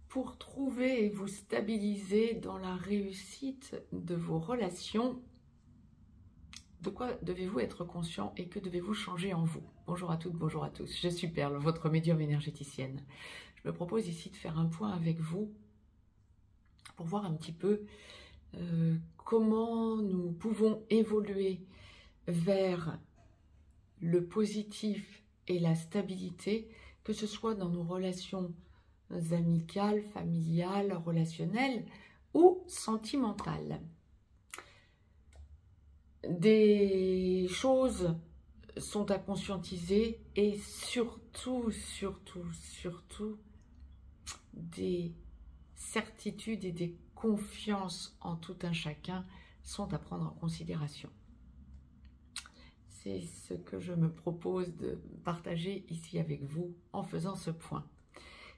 Pour trouver et vous stabiliser dans la réussite de vos relations, de quoi devez-vous être conscient et que devez-vous changer en vous? Bonjour à toutes, bonjour à tous. Je suis Perle, votre médium énergéticienne. Je me propose ici de faire un point avec vous pour voir un petit peu comment nous pouvons évoluer vers le positif et la stabilité, que ce soit dans nos relations amicales, familiales, relationnelles ou sentimentales. Des choses sont à conscientiser et surtout des certitudes et des confiances en tout un chacun sont à prendre en considération. C'est ce que je me propose de partager ici avec vous en faisant ce point.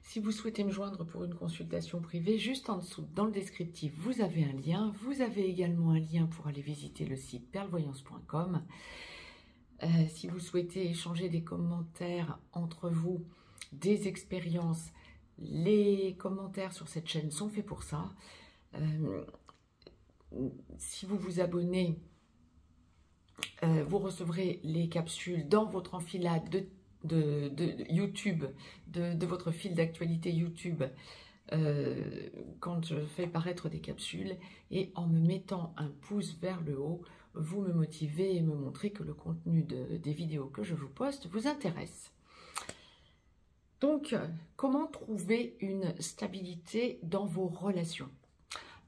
Si vous souhaitez me joindre pour une consultation privée, juste en dessous, dans le descriptif, vous avez un lien. Vous avez également un lien pour aller visiter le site perlevoyance.com. Si vous souhaitez échanger des commentaires entre vous, des expériences, les commentaires sur cette chaîne sont faits pour ça. Si vous vous abonnez, vous recevrez les capsules dans votre enfilade de YouTube, de votre fil d'actualité YouTube, quand je fais paraître des capsules, et en me mettant un pouce vers le haut, vous me motivez et me montrez que le contenu des vidéos que je vous poste vous intéresse. Donc, comment trouver une stabilité dans vos relations?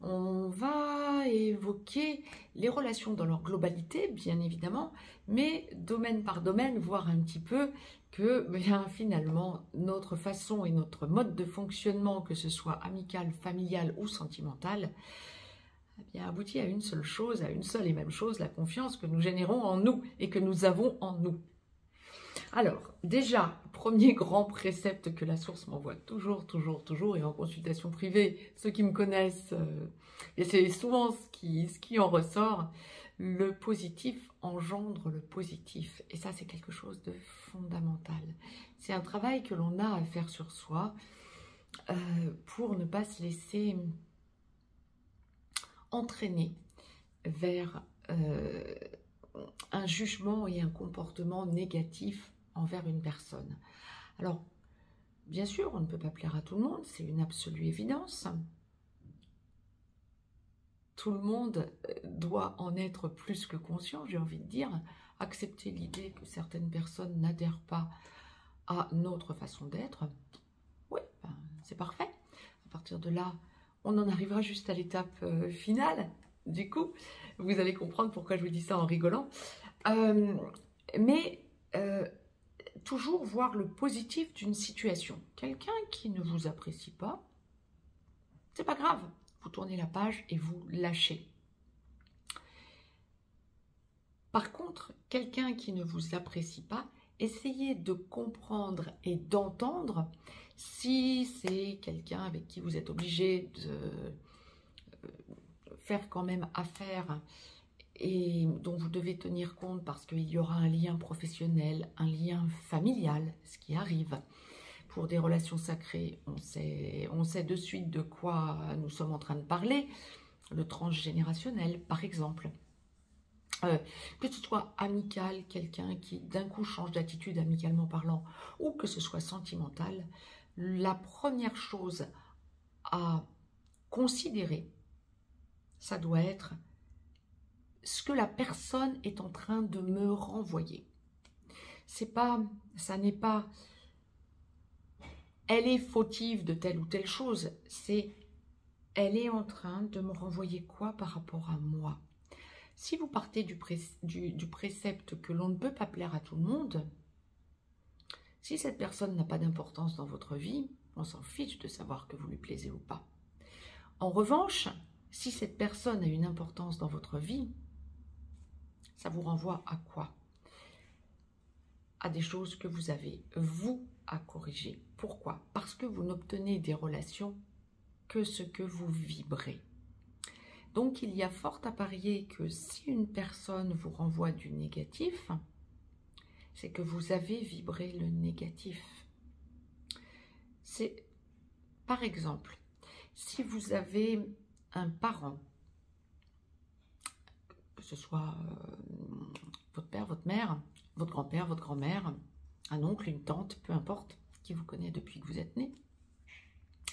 On va évoquer les relations dans leur globalité, bien évidemment, mais domaine par domaine, voir un petit peu que bien, finalement, notre façon et notre mode de fonctionnement, que ce soit amical, familial ou sentimental, eh bien, aboutit à une seule chose, à une seule et même chose, la confiance que nous générons en nous et que nous avons en nous. Alors, déjà, premier grand précepte que la source m'envoie toujours, et en consultation privée, ceux qui me connaissent, et c'est souvent ce qui en ressort, le positif engendre le positif. Et ça, c'est quelque chose de fondamental. C'est un travail que l'on a à faire sur soi pour ne pas se laisser entraîner vers un jugement et un comportement négatif envers une personne. Alors, bien sûr, on ne peut pas plaire à tout le monde, c'est une absolue évidence. Tout le monde doit en être plus que conscient, j'ai envie de dire, accepter l'idée que certaines personnes n'adhèrent pas à notre façon d'être. Oui, ben, c'est parfait. À partir de là, on en arrivera juste à l'étape finale. Du coup, vous allez comprendre pourquoi je vous dis ça en rigolant. Toujours voir le positif d'une situation. Quelqu'un qui ne vous apprécie pas, c'est pas grave. Vous tournez la page et vous lâchez. Par contre, quelqu'un qui ne vous apprécie pas, essayez de comprendre et d'entendre si c'est quelqu'un avec qui vous êtes obligé de faire quand même affaire et dont vous devez tenir compte parce qu'il y aura un lien professionnel, un lien familial, ce qui arrive. Pour des relations sacrées, on sait de suite de quoi nous sommes en train de parler, le transgénérationnel par exemple. Que ce soit amical, quelqu'un qui d'un coup change d'attitude amicalement parlant, ou que ce soit sentimental, la première chose à considérer, ça doit être ce que la personne est en train de me renvoyer. Ça n'est pas elle est fautive de telle ou telle chose, c'est elle est en train de me renvoyer quoi par rapport à moi. Si vous partez du précepte que l'on ne peut pas plaire à tout le monde, si cette personne n'a pas d'importance dans votre vie, on s'en fiche de savoir que vous lui plaisez ou pas. En revanche, si cette personne a une importance dans votre vie, ça vous renvoie à quoi? À des choses que vous avez, vous, à corriger. Pourquoi? Parce que vous n'obtenez des relations que ce que vous vibrez. Donc, il y a fort à parier que si une personne vous renvoie du négatif, c'est que vous avez vibré le négatif. C'est Par exemple, si vous avez un parent, que ce soit votre père, votre mère, votre grand-père, votre grand-mère, un oncle, une tante, peu importe, qui vous connaît depuis que vous êtes né,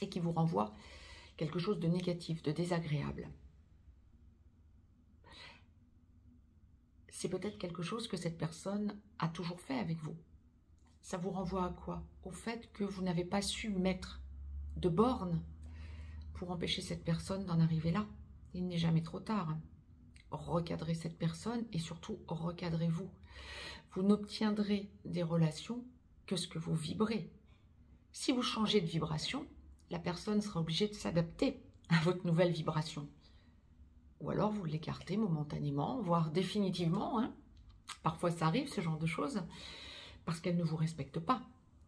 et qui vous renvoie quelque chose de négatif, de désagréable. C'est peut-être quelque chose que cette personne a toujours fait avec vous. Ça vous renvoie à quoi? Au fait que vous n'avez pas su mettre de bornes pour empêcher cette personne d'en arriver là. Il n'est jamais trop tard. Recadrez cette personne et surtout recadrez-vous. Vous n'obtiendrez des relations que ce que vous vibrez. Si vous changez de vibration, la personne sera obligée de s'adapter à votre nouvelle vibration. Ou alors vous l'écartez momentanément, voire définitivement. Parfois ça arrive, ce genre de choses, parce qu'elle ne vous respecte pas.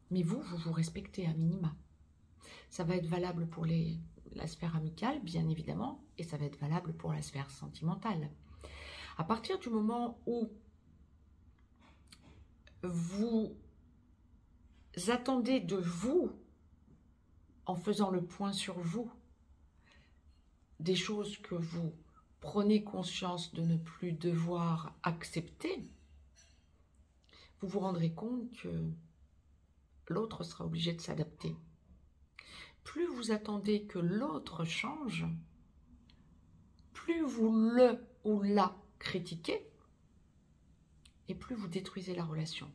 Mais vous, vous vous respectez à minima. Ça va être valable pour la sphère amicale, bien évidemment, et ça va être valable pour la sphère sentimentale. À partir du moment où vous attendez de vous, en faisant le point sur vous, des choses que vous prenez conscience de ne plus devoir accepter, vous vous rendrez compte que l'autre sera obligé de s'adapter. Plus vous attendez que l'autre change, plus vous le ou la critiquez, et plus vous détruisez la relation.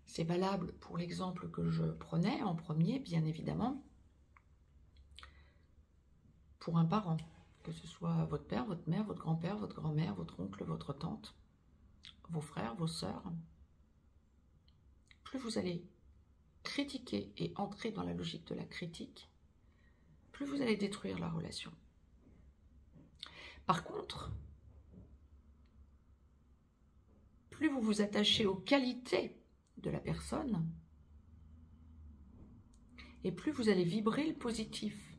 C'est valable pour l'exemple que je prenais en premier, bien évidemment, pour un parent, que ce soit votre père, votre mère, votre grand-père, votre grand-mère, votre oncle, votre tante, vos frères, vos sœurs. Plus vous allez critiquer et entrer dans la logique de la critique, plus vous allez détruire la relation. Par contre, plus vous vous attachez aux qualités de la personne, et plus vous allez vibrer le positif,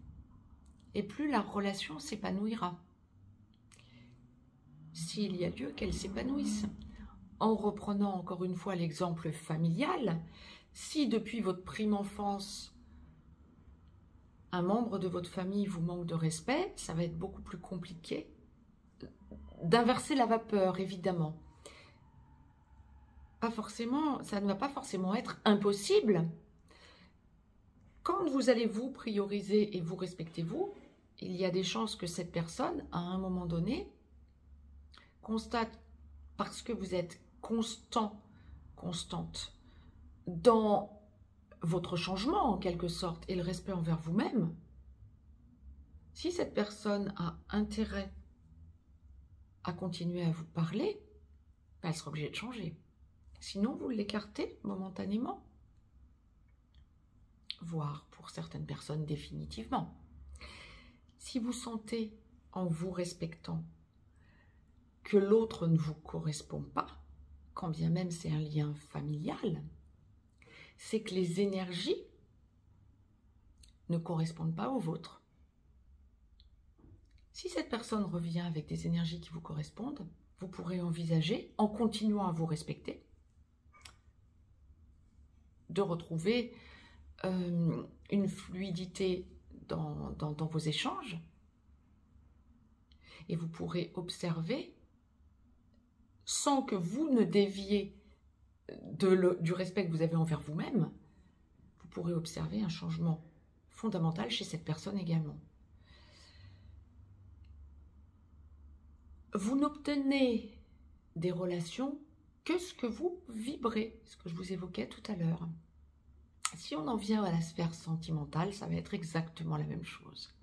et plus la relation s'épanouira. S'il y a lieu qu'elle s'épanouisse. En reprenant encore une fois l'exemple familial, si depuis votre prime enfance, un membre de votre famille vous manque de respect, ça va être beaucoup plus compliqué d'inverser la vapeur, évidemment. Pas forcément, ça ne va pas forcément être impossible. Quand vous allez vous prioriser et vous respecter vous, il y a des chances que cette personne, à un moment donné, constate, parce que vous êtes constante, dans votre changement en quelque sorte, et le respect envers vous-même, si cette personne a intérêt à continuer à vous parler, elle sera obligée de changer. Sinon, vous l'écartez momentanément, voire pour certaines personnes définitivement. Si vous sentez, en vous respectant, que l'autre ne vous correspond pas, quand bien même c'est un lien familial, c'est que les énergies ne correspondent pas aux vôtres. Si cette personne revient avec des énergies qui vous correspondent, vous pourrez envisager, en continuant à vous respecter, de retrouver une fluidité dans vos échanges, et vous pourrez observer, sans que vous ne déviez du respect que vous avez envers vous-même, vous pourrez observer un changement fondamental chez cette personne également. Vous n'obtenez des relations que ce que vous vibrez, ce que je vous évoquais tout à l'heure. Si on en vient à la sphère sentimentale, ça va être exactement la même chose.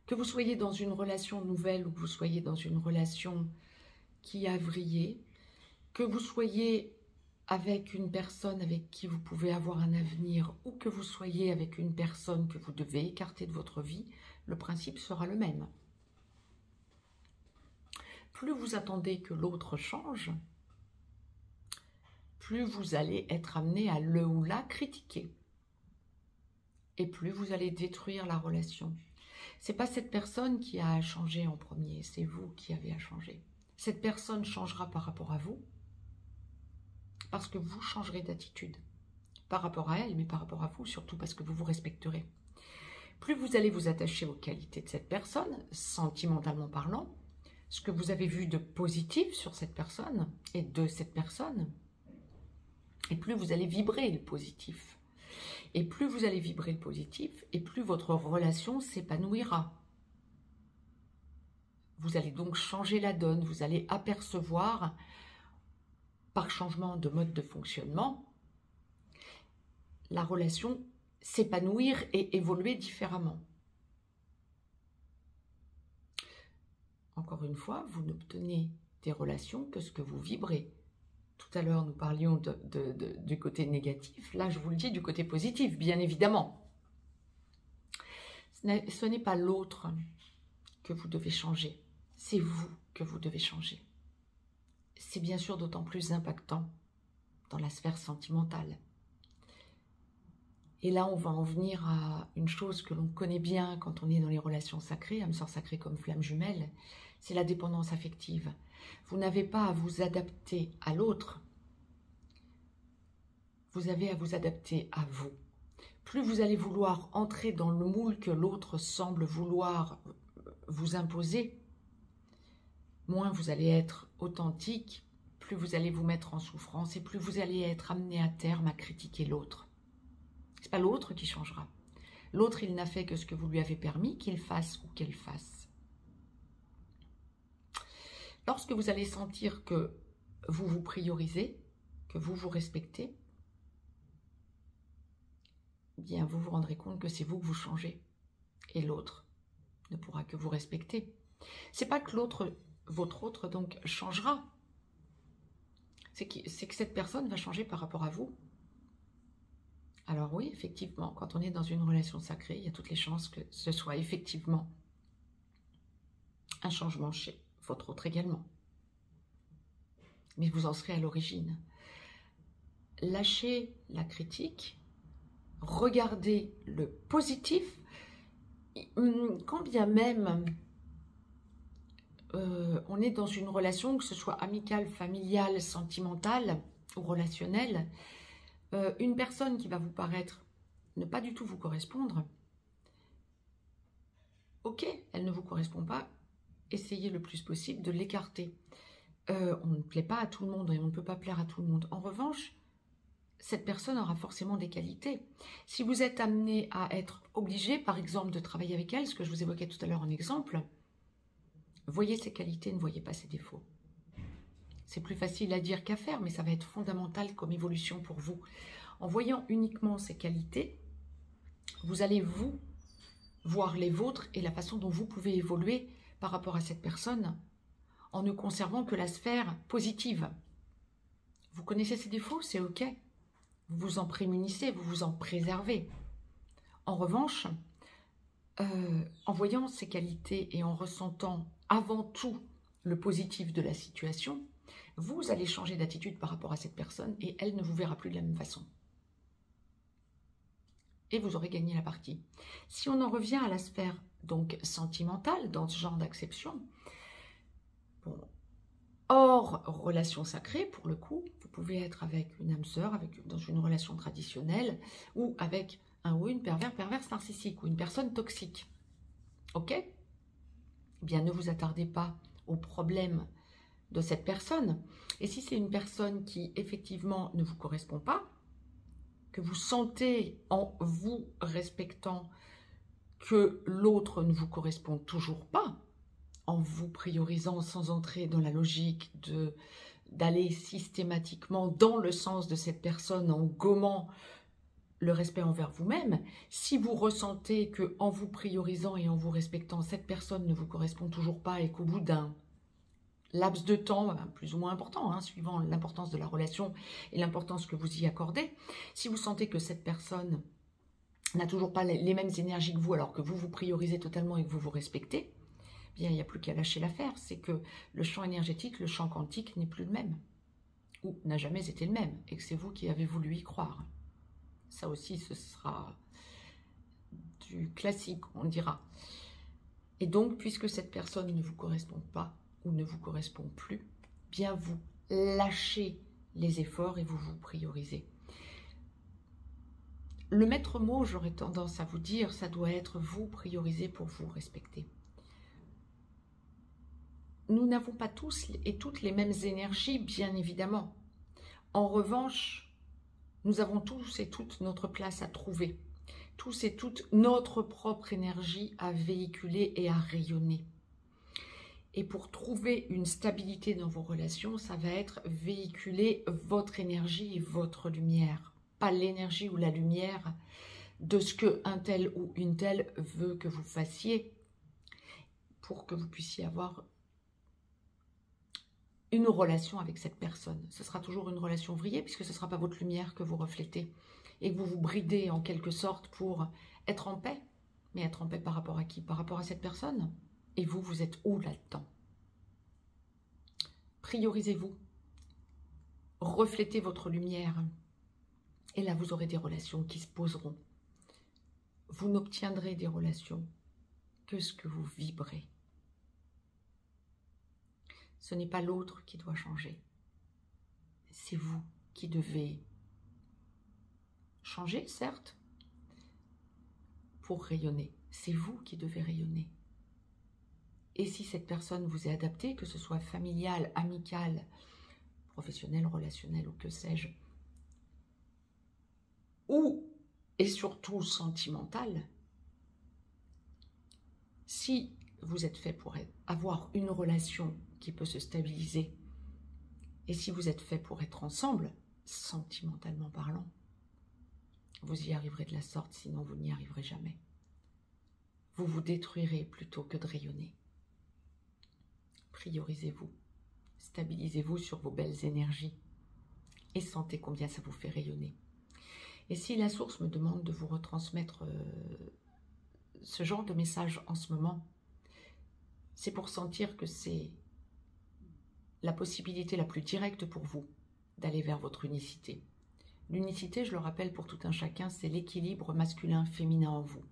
Que vous soyez dans une relation nouvelle ou que vous soyez dans une relation qui a vrillé, que vous soyez avec une personne avec qui vous pouvez avoir un avenir ou que vous soyez avec une personne que vous devez écarter de votre vie, le principe sera le même. Plus vous attendez que l'autre change, plus vous allez être amené à le ou la critiquer. Et plus vous allez détruire la relation. Ce n'est pas cette personne qui a à changer en premier, c'est vous qui avez à changer. Cette personne changera par rapport à vous, parce que vous changerez d'attitude. par rapport à elle, mais par rapport à vous, surtout parce que vous vous respecterez. Plus vous allez vous attacher aux qualités de cette personne, sentimentalement parlant, ce que vous avez vu de positif sur cette personne et de cette personne, et plus vous allez vibrer le positif. Et plus vous allez vibrer le positif, et plus votre relation s'épanouira. Vous allez donc changer la donne, vous allez apercevoir, par changement de mode de fonctionnement, la relation s'épanouir et évoluer différemment. Encore une fois, vous n'obtenez des relations que ce que vous vibrez. Tout à l'heure, nous parlions du côté négatif. Là, je vous le dis du côté positif, bien évidemment. Ce n'est pas l'autre que vous devez changer. C'est vous que vous devez changer. C'est bien sûr d'autant plus impactant dans la sphère sentimentale. Et là, on va en venir à une chose que l'on connaît bien quand on est dans les relations sacrées, âme sœur sacrée comme flamme jumelle, c'est la dépendance affective. Vous n'avez pas à vous adapter à l'autre, vous avez à vous adapter à vous. Plus vous allez vouloir entrer dans le moule que l'autre semble vouloir vous imposer, moins vous allez être authentique, plus vous allez vous mettre en souffrance et plus vous allez être amené à terme à critiquer l'autre. Ce n'est pas l'autre qui changera. L'autre, il n'a fait que ce que vous lui avez permis qu'il fasse ou qu'elle fasse. Lorsque vous allez sentir que vous vous priorisez, que vous vous respectez, eh bien vous vous rendrez compte que c'est vous que vous changez et l'autre ne pourra que vous respecter. C'est pas que l'autre, votre autre donc changera, c'est que cette personne va changer par rapport à vous. Alors oui, effectivement, quand on est dans une relation sacrée, il y a toutes les chances que ce soit effectivement un changement chez votre autre également. Mais vous en serez à l'origine. Lâchez la critique, regardez le positif, quand bien même on est dans une relation, que ce soit amicale, familiale, sentimentale ou relationnelle, une personne qui va vous paraître ne pas du tout vous correspondre, ok, elle ne vous correspond pas, essayez le plus possible de l'écarter. On ne plaît pas à tout le monde et on ne peut pas plaire à tout le monde. En revanche, cette personne aura forcément des qualités. Si vous êtes amené à être obligé, par exemple, de travailler avec elle, ce que je vous évoquais tout à l'heure en exemple, voyez ses qualités, ne voyez pas ses défauts. C'est plus facile à dire qu'à faire, mais ça va être fondamental comme évolution pour vous. En voyant uniquement ses qualités, vous allez vous voir les vôtres et la façon dont vous pouvez évoluer par rapport à cette personne en ne conservant que la sphère positive. Vous connaissez ses défauts, c'est ok. Vous vous en prémunissez, vous vous en préservez. En revanche, en voyant ses qualités et en ressentant avant tout le positif de la situation, vous allez changer d'attitude par rapport à cette personne et elle ne vous verra plus de la même façon. Et vous aurez gagné la partie. Si on en revient à la sphère donc sentimentale, dans ce genre d'acception, bon, hors relation sacrée, pour le coup, vous pouvez être avec une âme sœur, dans une relation traditionnelle, ou avec un ou une perverse narcissique, ou une personne toxique. Ok ? Eh bien, ne vous attardez pas aux problèmes de cette personne. Et si c'est une personne qui, effectivement, ne vous correspond pas, que vous sentez en vous respectant que l'autre ne vous correspond toujours pas, en vous priorisant sans entrer dans la logique d'aller systématiquement dans le sens de cette personne en gommant le respect envers vous-même, si vous ressentez que en vous priorisant et en vous respectant, cette personne ne vous correspond toujours pas et qu'au bout d'un laps de temps plus ou moins important, suivant l'importance de la relation et l'importance que vous y accordez, si vous sentez que cette personne n'a toujours pas les mêmes énergies que vous alors que vous vous priorisez totalement et que vous vous respectez, bien il n'y a plus qu'à lâcher l'affaire. C'est que le champ énergétique, le champ quantique n'est plus le même ou n'a jamais été le même et que c'est vous qui avez voulu y croire. Ça aussi, ce sera du classique, on dira. Et donc, puisque cette personne ne vous correspond pas ou ne vous correspond plus, bien vous lâchez les efforts et vous vous priorisez. le maître mot, j'aurais tendance à vous dire, ça doit être vous prioriser pour vous respecter. Nous n'avons pas tous et toutes les mêmes énergies, bien évidemment. En revanche, nous avons tous et toutes notre place à trouver. Tous et toutes notre propre énergie à véhiculer et à rayonner. Et pour trouver une stabilité dans vos relations, ça va être véhiculer votre énergie et votre lumière. Pas l'énergie ou la lumière de ce que un tel ou une telle veut que vous fassiez pour que vous puissiez avoir une relation avec cette personne. Ce sera toujours une relation vrillée puisque ce ne sera pas votre lumière que vous reflétez et que vous vous bridez en quelque sorte pour être en paix. Mais être en paix par rapport à qui? Par rapport à cette personne. Et vous, vous êtes où là-dedans? Priorisez-vous. Reflétez votre lumière. Et là, vous aurez des relations qui se poseront. Vous n'obtiendrez des relations que ce que vous vibrez. Ce n'est pas l'autre qui doit changer. C'est vous qui devez changer, certes, pour rayonner. C'est vous qui devez rayonner. Et si cette personne vous est adaptée, que ce soit familiale, amicale, professionnelle, relationnelle ou que sais-je, ou et surtout sentimentale, si vous êtes fait pour avoir une relation qui peut se stabiliser, et si vous êtes fait pour être ensemble, sentimentalement parlant, vous y arriverez de la sorte, sinon vous n'y arriverez jamais. Vous vous détruirez plutôt que de rayonner. Priorisez-vous, stabilisez-vous sur vos belles énergies et sentez combien ça vous fait rayonner. Et si la source me demande de vous retransmettre ce genre de message en ce moment, c'est pour sentir que c'est la possibilité la plus directe pour vous d'aller vers votre unicité. L'unicité, je le rappelle pour tout un chacun, c'est l'équilibre masculin-féminin en vous.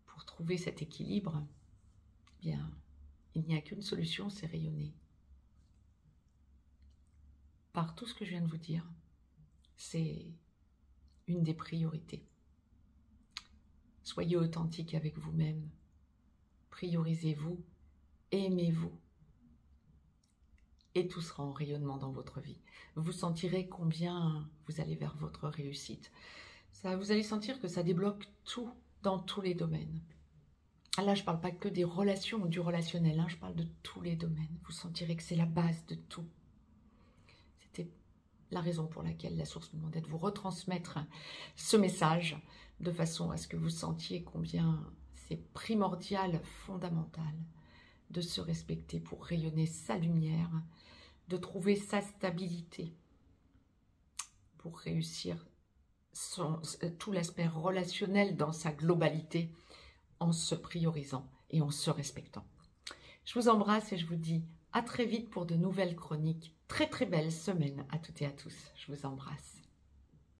Pour trouver cet équilibre, eh bien, il n'y a qu'une solution, c'est rayonner. Par tout ce que je viens de vous dire, c'est une des priorités. Soyez authentique avec vous-même, priorisez-vous, aimez-vous. Et tout sera en rayonnement dans votre vie. Vous sentirez combien vous allez vers votre réussite. Vous allez sentir que ça débloque tout dans tous les domaines. Là, je ne parle pas que des relations ou du relationnel, hein, je parle de tous les domaines. Vous sentirez que c'est la base de tout. C'était la raison pour laquelle la source me demandait de vous retransmettre ce message de façon à ce que vous sentiez combien c'est primordial, fondamental de se respecter pour rayonner sa lumière, de trouver sa stabilité pour réussir tout l'aspect relationnel dans sa globalité en se priorisant et en se respectant. Je vous embrasse et je vous dis à très vite pour de nouvelles chroniques. Très très belle semaine à toutes et à tous. Je vous embrasse.